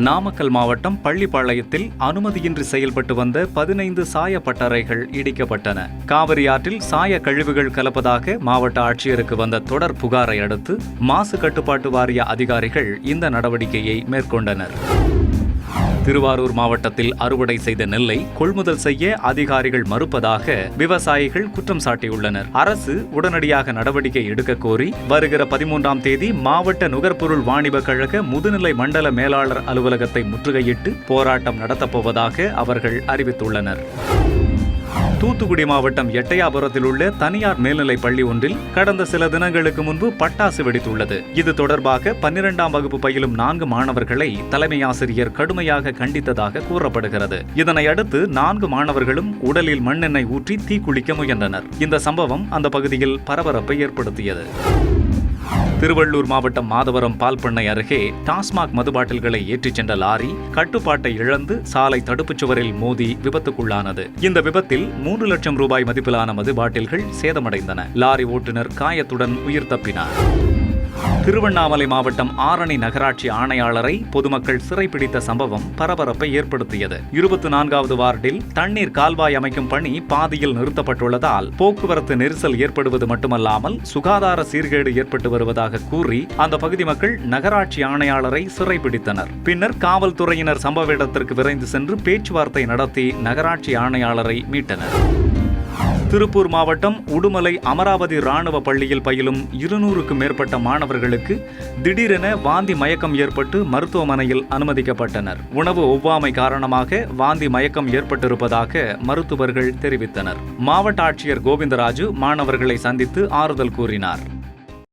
நாமக்கல் மாவட்டம் பள்ளிப்பாளையத்தில் அனுமதியின்றி செயல்பட்டு வந்த 15 சாய பட்டறைகள் இடிக்கப்பட்டன. காவிரி ஆற்றில் சாய கழிவுகள் கலப்பதாக மாவட்ட ஆட்சியருக்கு வந்த தொடர் புகாரை அடுத்து மாசு கட்டுப்பாட்டு வாரிய அதிகாரிகள் இந்த நடவடிக்கையை மேற்கொண்டனர். திருவாரூர் மாவட்டத்தில் அறுவடை செய்த நெல்லை கொள்முதல் செய்ய அதிகாரிகள் மறுப்பதாக விவசாயிகள் குற்றம் சாட்டியுள்ளனர். அரசு உடனடியாக நடவடிக்கை எடுக்க கோரி வருகிற 13ஆம் தேதி மாவட்ட நுகர்பொருள் வாணிப கழக முதுநிலை மண்டல மேலாளர் அலுவலகத்தை முற்றுகையிட்டு போராட்டம் நடத்தப்போவதாக அவர்கள் அறிவித்துள்ளனர். தூத்துக்குடி மாவட்டம் எட்டயாபுரத்தில் உள்ள தனியார் மேல்நிலைப் பள்ளி ஒன்றில் கடந்த சில தினங்களுக்கு முன்பு பட்டாசு வெடித்துள்ளது. இது தொடர்பாக 12ஆம் வகுப்பு பயிலும் 4 மாணவர்களை தலைமை ஆசிரியர் கடுமையாக கண்டித்ததாக கூறப்படுகிறது. இதனை அடுத்து 4 மாணவர்களும் உடலில் மண்ணெண்ணெய் ஊற்றி தீக்குளிக்க முயன்றனர். இந்த சம்பவம் அந்த பகுதியில் பரபரப்பை ஏற்படுத்தியது. திருவள்ளூர் மாவட்டம் மாதவரம் பால்பண்ணை அருகே டாஸ்மாக் மது பாட்டில்களை ஏற்றிச் சென்ற லாரி கட்டுப்பாட்டை இழந்து சாலை தடுப்புச் சுவரில் மோதி விபத்துக்குள்ளானது. இந்த விபத்தில் 3 லட்சம் ரூபாய் மதிப்பிலான மது பாட்டில்கள் சேதமடைந்தன. லாரி ஓட்டுநர் காயத்துடன் உயிர் தப்பினார். திருவண்ணாமலை மாவட்டம் ஆரணி நகராட்சி ஆணையாளரை பொதுமக்கள் சிறைப்பிடித்த சம்பவம் பரபரப்பை ஏற்படுத்தியது. 24வது வார்டில் தண்ணீர் கால்வாய் அமைக்கும் பணி பாதியில் நிறுத்தப்பட்டுள்ளதால் போக்குவரத்து நெரிசல் ஏற்படுவது மட்டுமல்லாமல் சுகாதார சீர்கேடு ஏற்பட்டு வருவதாக கூறி அந்த பகுதி மக்கள் நகராட்சி ஆணையாளரை சிறைப்பிடித்தனர். பின்னர் காவல்துறையினர் சம்பவ இடத்திற்கு விரைந்து சென்று பேச்சுவார்த்தை நடத்தி நகராட்சி ஆணையாளரை மீட்டனர். திருப்பூர் மாவட்டம் உடுமலை அமராவதி ராணுவ பள்ளியில் பயிலும் 200க்கும் மேற்பட்ட மாணவர்களுக்கு திடீரென வாந்தி மயக்கம் ஏற்பட்டு மருத்துவமனையில் அனுமதிக்கப்பட்டனர். உணவு ஒவ்வாமை காரணமாக வாந்தி மயக்கம் ஏற்பட்டிருப்பதாக மருத்துவர்கள் தெரிவித்தனர். மாவட்ட ஆட்சியர் கோவிந்தராஜு மாணவர்களை சந்தித்து ஆறுதல் கூறினார்.